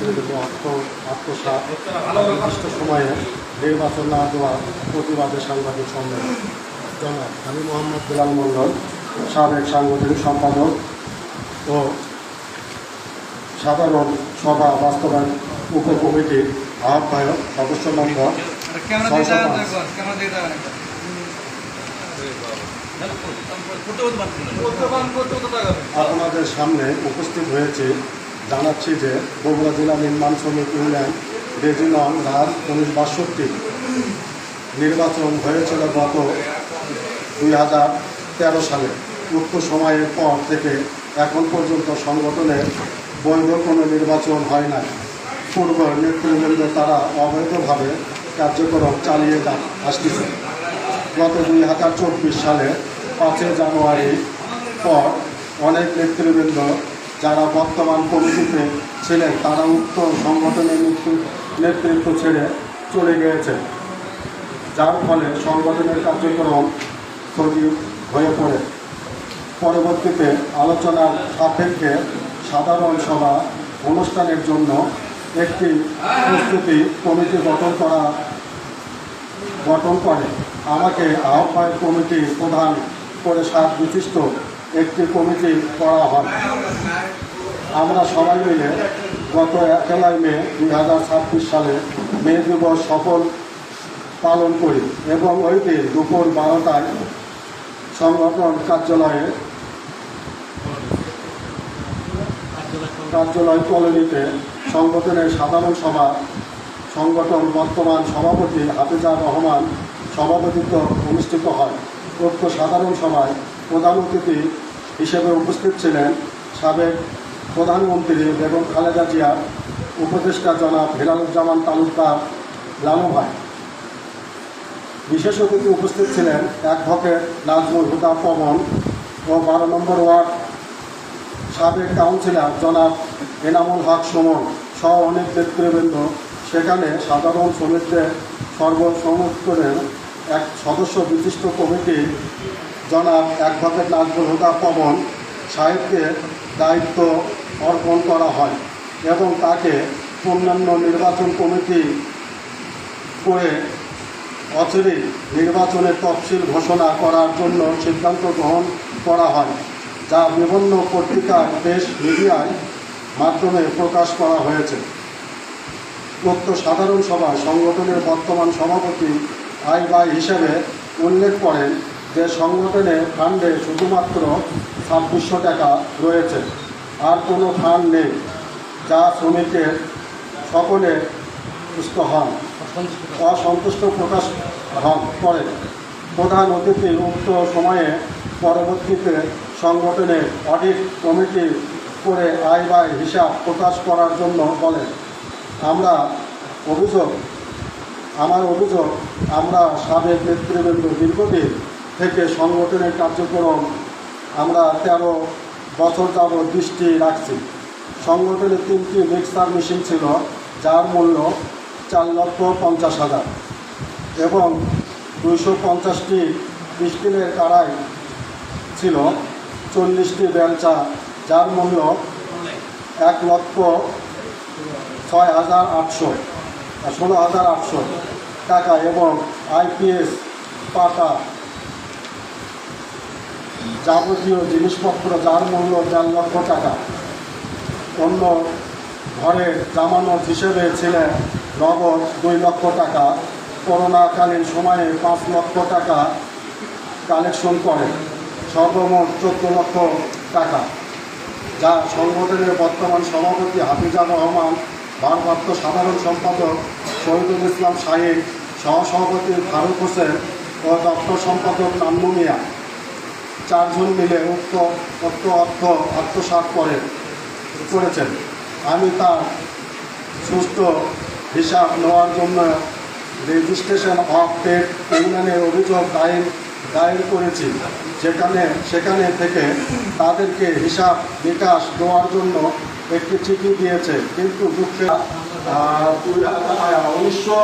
নেতৃবৃন্দ আত্মসাৎ নির্দিষ্ট সময়ে নির্বাচন না দেওয়ার প্রতিবাদে সাংবাদিক সম্মেলন। জনাব আমি মোহাম্মদ বেলাল মণ্ডল, সাবেক সাংগঠনিক সম্পাদক ও সাধারণ সভা বাস্তবায়ন উপকমিটির আহ্বায়ক, সদস্য নম্বর 605। আপনাদের সামনে উপস্থিত হয়েছে জানাচ্ছি যে বগুড়া জেলা নির্মাণ শ্রমিক ইউনিয়ন রেজিনং রাজ 1962 নির্বাচন হয়েছিল গত 2013 সালে। উক্ত সময়ের পর থেকে এখন পর্যন্ত সংগঠনের বৈধ কোনো নির্বাচন হয় নাই। পূর্ব নেতৃবৃন্দ তারা অবৈধভাবে কার্যক্রম চালিয়ে আসতেছে। গত 2024 সালে 5 জানুয়ারি পর অনেক নেতৃবৃন্দ যারা বর্তমান কমিটিতে ছিলেন তারা উক্ত সংগঠনের নেতৃত্ব ছেড়ে চলে গিয়েছে, যার ফলে সংগঠনের কার্যক্রম স্থগিত হয়ে পড়ে। পরবর্তীতে আলোচনার সাপেক্ষে সাধারণ সভা অনুষ্ঠানের জন্য একটি প্রস্তুতি কমিটি গঠন করে আমাকে আহ্বায়ক কমিটি প্রধান করে 7 বিশিষ্ট একটি কমিটি করা হয়। আমরা সবাই মিলে গত 1 মে 2026 সালে মে দিবস সফল পালন করি এবং ওই দিন দুপুর 12টায় সংগঠন কার্যালয় কলোনিতে সংগঠনের সাধারণ সভা সংগঠন বর্তমান সভাপতি হাফিজা রহমান সভাপতিত্ব অনুষ্ঠিত হয়। উক্ত সাধারণ সভায় প্রধান অতিথি হিসেবে উপস্থিত ছিলেন সাবেক প্রধানমন্ত্রী বেগম খালেদা জিয়া, উপদেষ্টা জনাব হেলালুজ্জামান তালুকদার লালু ভাই। বিশেষ অতিথি উপস্থিত ছিলেন অ্যাডভোকেট নাজমুল হুদা পবন ও 12 নম্বর ওয়ার্ড সাবেক কাউন্সিলর জনাব এনামুল হক সুমন সহ অনেক নেতৃবৃন্দ। সেখানে সাধারণ শ্রমিকদের সর্বসম্মতিক্রমে এক সদস্য বিশিষ্ট কমিটি জনাব অ্যাডভোকেট নাজমুল হুদা পবন সাহেবকে দায়িত্ব অর্পণ করা হয় এবং তাকে পূর্ণাঙ্গ নির্বাচন কমিটি করে অচিরেই নির্বাচনের তফসিল ঘোষণা করার জন্য সিদ্ধান্ত গ্রহণ করা হয়, যা বিভিন্ন পত্রিকার প্রেস মিডিয়ায় মাধ্যমে প্রকাশ করা হয়েছে। উক্ত সাধারণ সভায় সংগঠনের বর্তমান সভাপতি আই ভাই হিসেবে উল্লেখ করেন যে সংগঠনের ফান্ডে শুধুমাত্র 2600 টাকা রয়েছে, আর কোনো ফান্ড নেই, যা শ্রমিকের সকলে অসন্তুষ্ট প্রকাশ করেন। প্রধান অতিথি উক্ত সময়ে পরবর্তীতে সংগঠনের অডিট কমিটি করে আয় ব্যয় হিসাব প্রকাশ করার জন্য বলেন। আমার অভিযোগ আমরা সাবেক নেতৃবৃন্দ দীর্ঘদিন থেকে সংগঠনের কার্যক্রম আমরা 13 বছর যাবৎ দৃষ্টি রাখছি। সংগঠনে 3টি মিক্সার মেশিন ছিল, যার মূল্য 4,50,000 এবং 250টি স্টিলের কড়াই ছিল, 40টি বেলচা, যার মূল্য 1,16,800 টাকা এবং আইপিএস পাতা যাবতীয় জিনিসপত্র, যার মূল্য 1.5 লক্ষ টাকা। অন্য ঘরের জামানত হিসেবে ছিলেন নগদ 2 লক্ষ টাকা। করোনাকালীন সময়ে 5 লক্ষ টাকা কালেকশন করে সর্বমোট 14 লক্ষ টাকা, যা সংগঠনের বর্তমান সভাপতি হাফিজা রহমান, ভারপ্রাপ্ত সাধারণ সম্পাদক শহীদুল ইসলাম শাহিন, সহসভাপতি ফারুক হোসেন ও দপ্তর সম্পাদক নান্নু মিয়া 4 জন মিলে উক্ত অর্থ আত্মসাৎ করেছেন। আমি তার সুষ্ঠু হিসাব নেওয়ার জন্য রেজিস্ট্রেশন অফ ট্রেড ইউনিয়নের অভিযোগ দায়ের করেছি। সেখানে থেকে তাদেরকে হিসাব বিকাশ দেওয়ার জন্য একটি চিঠি দিয়েছে, কিন্তু দুঃখে 1900